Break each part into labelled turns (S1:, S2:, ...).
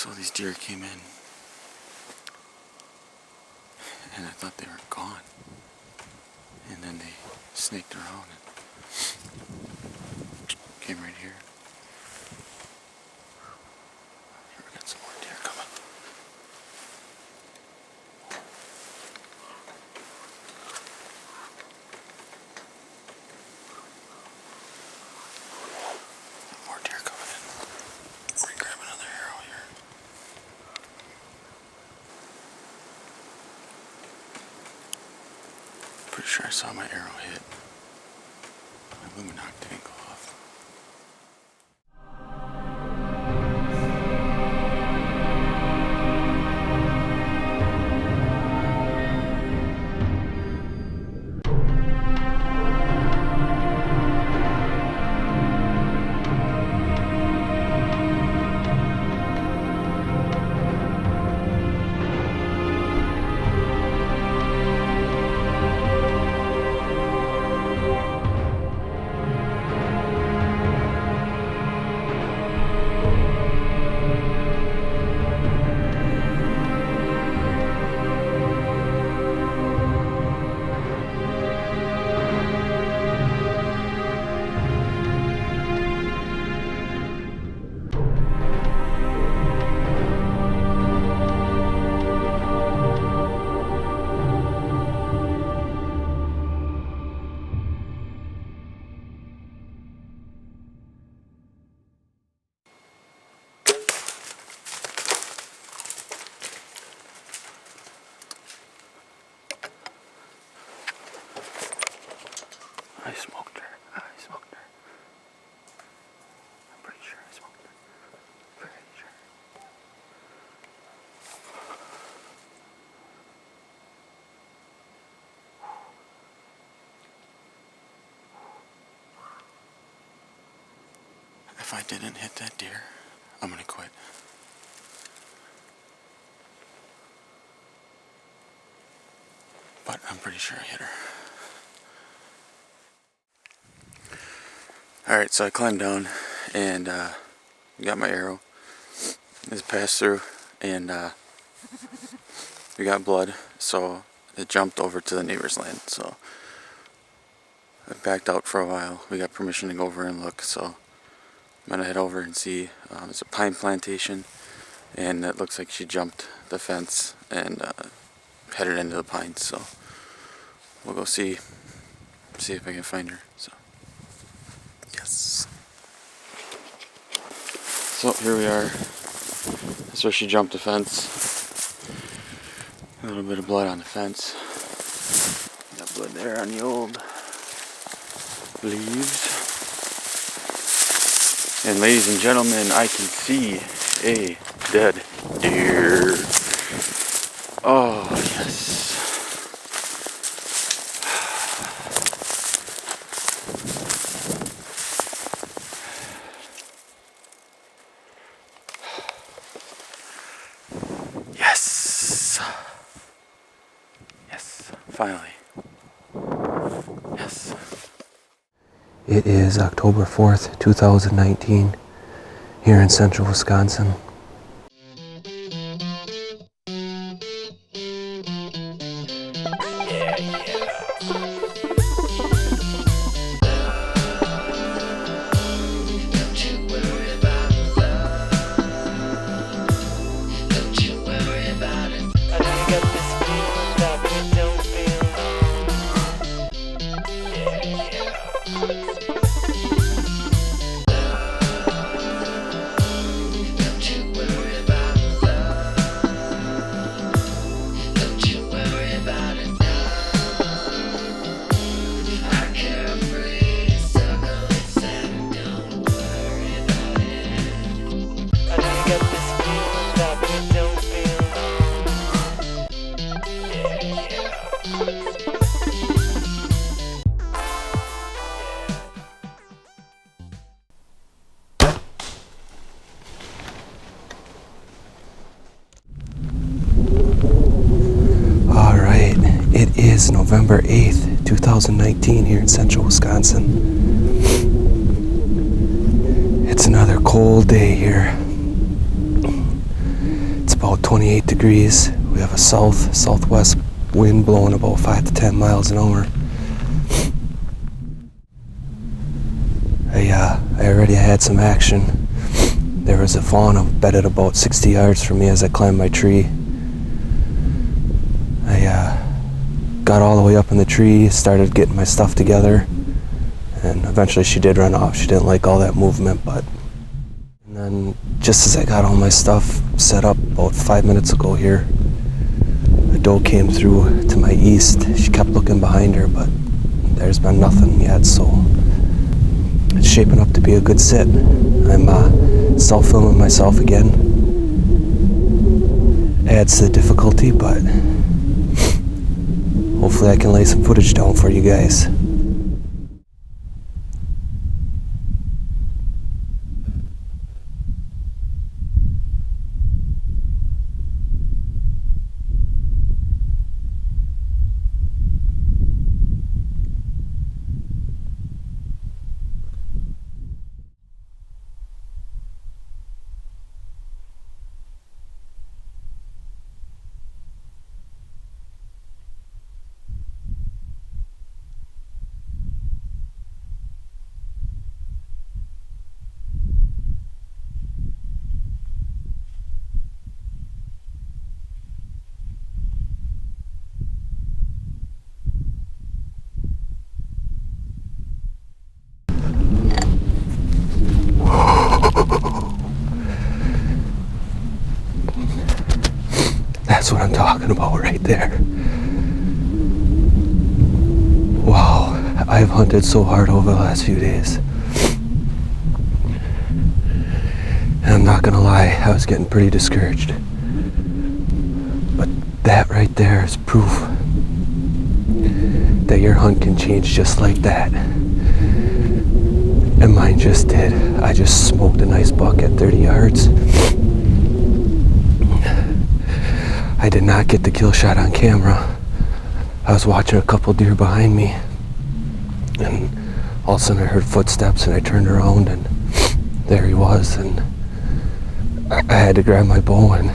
S1: So these deer came in, and I thought they were gone. And then they snaked around and came right here. Here we got some more deer coming. More deer coming in. Let me grab another arrow here. Pretty sure I saw my arrow hit. My Luminoc didn't go off. I smoked her. I'm pretty sure I smoked her. Pretty sure. If I didn't hit that deer, I'm gonna quit. But I'm pretty sure I hit her. Alright, so I climbed down and got my arrow. It passed through and we got blood, so it jumped over to the neighbor's land. So I backed out for a while. We got permission to go over and look, so I'm gonna head over and see. It's a pine plantation, and it looks like she jumped the fence and headed into the pines. So we'll go see if I can find her. So yes. So here we are. That's where she jumped the fence. A little bit of blood on the fence. Got blood there on the old leaves. And ladies and gentlemen, I can see a dead deer. Oh, yes. Yes. Yes, finally. Yes.
S2: It is October 4th, 2019, here in central Wisconsin. It is November 8th, 2019 here in central Wisconsin. It's another cold day here. about 28 degrees. We have a southwest wind blowing about 5 to 10 miles an hour. I already had some action. There was a fawn bedded about 60 yards from me as I climbed my tree. I got all the way up in the tree, started getting my stuff together, and eventually she did run off. She didn't like all that movement, but... And then just as I got all my stuff set up about 5 minutes ago here, a doe came through to my east. She kept looking behind her, but there's been nothing yet, so it's shaping up to be a good sit. I'm self-filming myself again. Adds to the difficulty, but hopefully I can lay some footage down for you guys. That's what I'm talking about right there. Wow, I've hunted so hard over the last few days. And I'm not gonna lie, I was getting pretty discouraged. But that right there is proof that your hunt can change just like that. And mine just did. I just smoked a nice buck at 30 yards. I did not get the kill shot on camera. I was watching a couple deer behind me, and all of a sudden I heard footsteps, and I turned around, and there he was, and I had to grab my bow and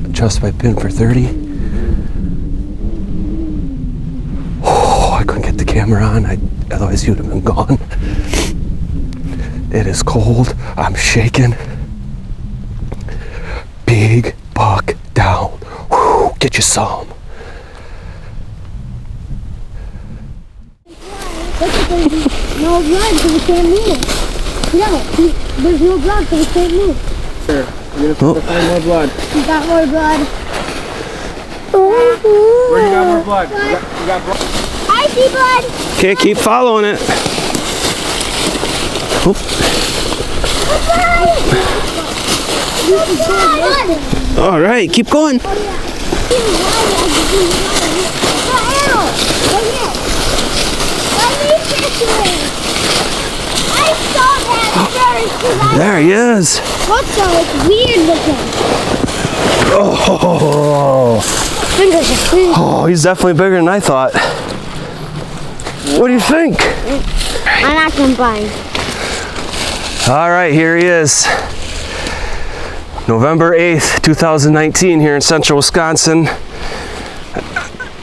S2: adjust my pin for 30. Oh, I couldn't get the camera on, otherwise he would have been gone. It is cold, I'm shaking. Big buck down. Whew, get you some.
S3: No blood, so we can't move. No, there's no blood, so we can't move.
S4: Sure. You're gonna find more blood.
S3: We got more blood.
S4: Where you got more blood? You got blood?
S3: I see blood.
S4: Okay, keep following it. Oop. All right, keep going. There he is.
S3: Look though, it's weird looking.
S4: Oh, oh, he's definitely bigger than I thought. What do you think?
S3: I'm not complaining.
S4: All right, here he is. November 8th, 2019 here in central Wisconsin.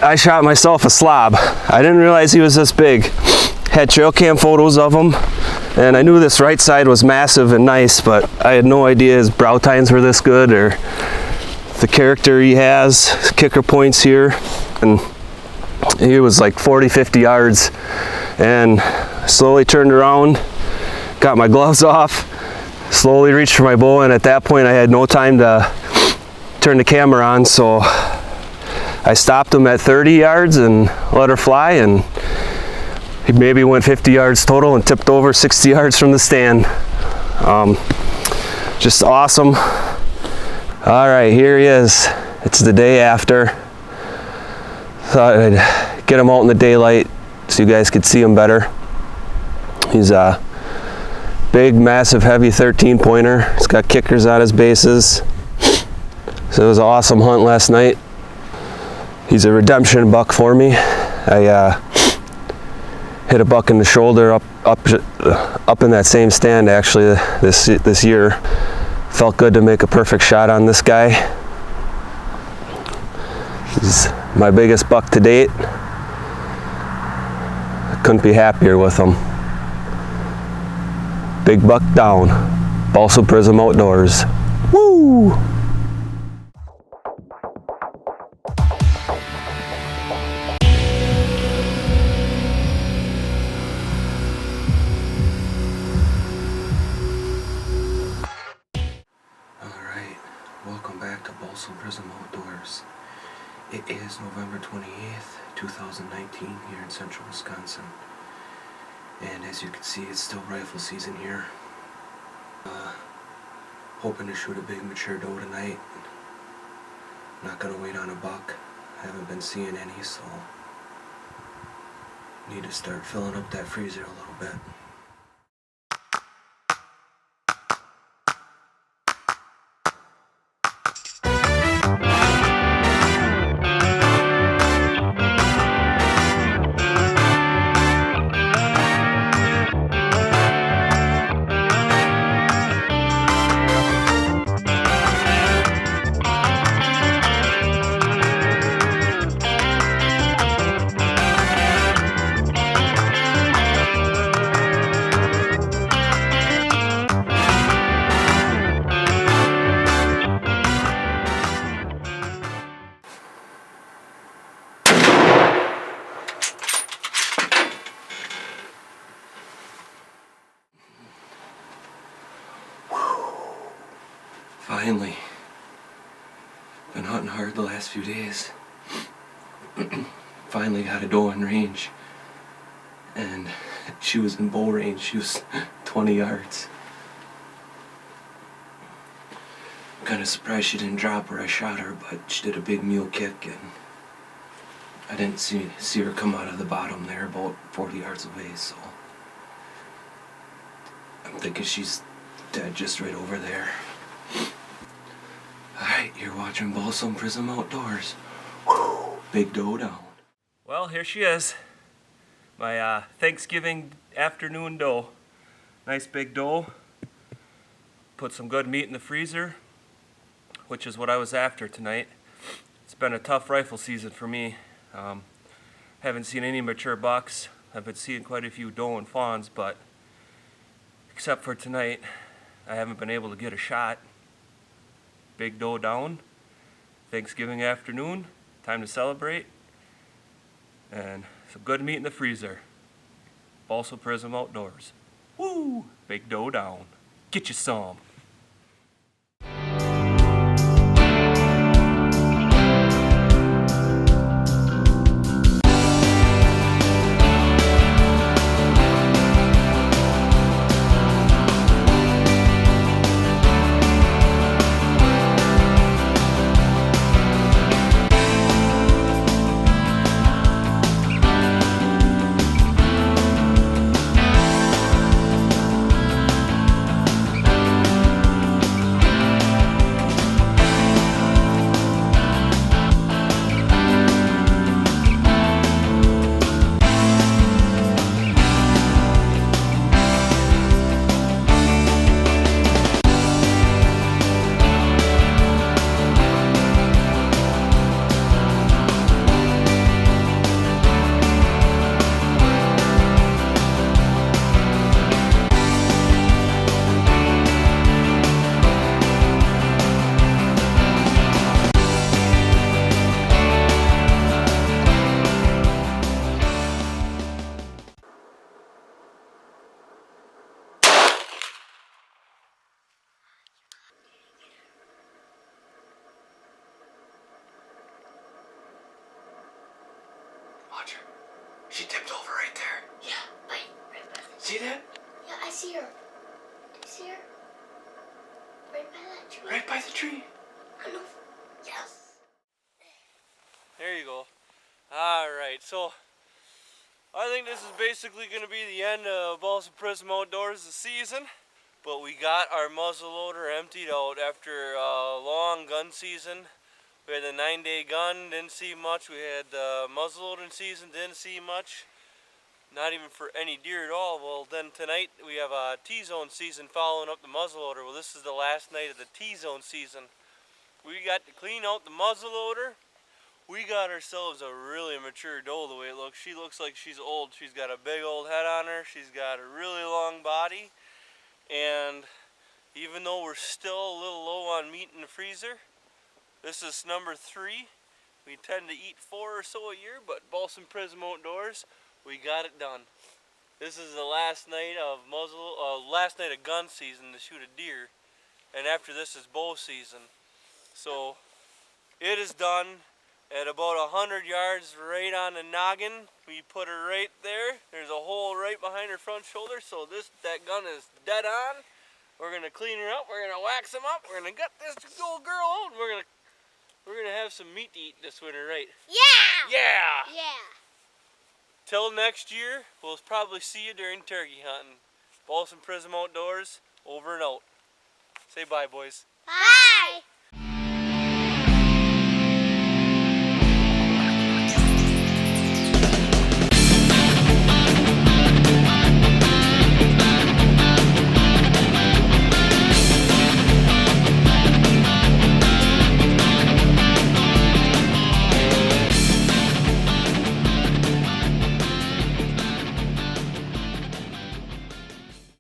S4: I shot myself a slob. I didn't realize he was this big. Had trail cam photos of him, and I knew this right side was massive and nice, but I had no idea his brow tines were this good or the character he has, kicker points here. And he was like 40, 50 yards, and slowly turned around, got my gloves off, slowly reached for my bow, and at that point I had no time to turn the camera on, so I stopped him at 30 yards and let her fly, and he maybe went 50 yards total and tipped over 60 yards from the stand. Just awesome. All right, here he is. It's the day after. Thought I'd get him out in the daylight so you guys could see him better. He's a big, massive, heavy 13-pointer. He's got kickers on his bases. So it was an awesome hunt last night. He's a redemption buck for me. I hit a buck in the shoulder up in that same stand actually this year. Felt good to make a perfect shot on this guy. He's my biggest buck to date. I couldn't be happier with him. Big buck down. Balsa Prism Outdoors. Woo!
S2: Alright, welcome back to Balsa Prism Outdoors. It is November 28th, 2019 here in central Wisconsin. And as you can see, it's still rifle season here. Hoping to shoot a big mature doe tonight. Not gonna wait on a buck. Haven't been seeing any, so need to start filling up that freezer a little bit. Finally. Been hunting hard the last few days. Finally got a doe in range. And she was in bow range. She was 20 yards. I'm kind of surprised she didn't drop where I shot her, but she did a big mule kick and I didn't see her come out of the bottom there about 40 yards away, so I'm thinking she's dead just right over there. Alright, you're watching Balsa Prism Outdoors. Woo, big doe down.
S4: Well, here she is. My Thanksgiving afternoon doe. Nice big doe. Put some good meat in the freezer, which is what I was after tonight. It's been a tough rifle season for me. Haven't seen any mature bucks. I've been seeing quite a few doe and fawns, but except for tonight, I haven't been able to get a shot. Big doe down. Thanksgiving afternoon. Time to celebrate. And some good meat in the freezer. Balsa Prism Outdoors. Woo! Big doe down. Get you some.
S2: Watch her. She tipped over right there.
S3: Yeah, right by the
S2: See that?
S3: Yeah, I see her. Do you see her? Right by that tree.
S2: Right by the tree.
S3: I know. Yes.
S5: There you go. Alright, so I think this is basically going to be the end of Balsa Prism Outdoors this season. But we got our muzzleloader emptied out after a long gun season. We had the 9-day gun, didn't see much. We had the muzzleloading season, didn't see much. not even for any deer at all. Well, then tonight we have a T-zone season following up the muzzleloader. Well, this is the last night of the T-zone season. We got to clean out the muzzleloader. We got ourselves a really mature doe the way it looks. She looks like she's old. She's got a big old head on her. She's got a really long body. And even though we're still a little low on meat in the freezer, this is number 3. We tend to eat 4 or so a year, but Balsam Prism Outdoors, we got it done. This is the last night of last night of gun season to shoot a deer, and after this is bow season. So it is done at about 100 yards, right on the noggin. We put her right there. There's a hole right behind her front shoulder, so that gun is dead on. We're gonna clean her up. We're gonna wax them up. We're gonna gut this old girl out. And we're gonna have some meat to eat this winter, right?
S3: Yeah!
S5: Yeah!
S3: Yeah.
S5: Till next year, we'll probably see you during turkey hunting. Balsam Prism Outdoors, over and out. Say bye, boys.
S3: Bye!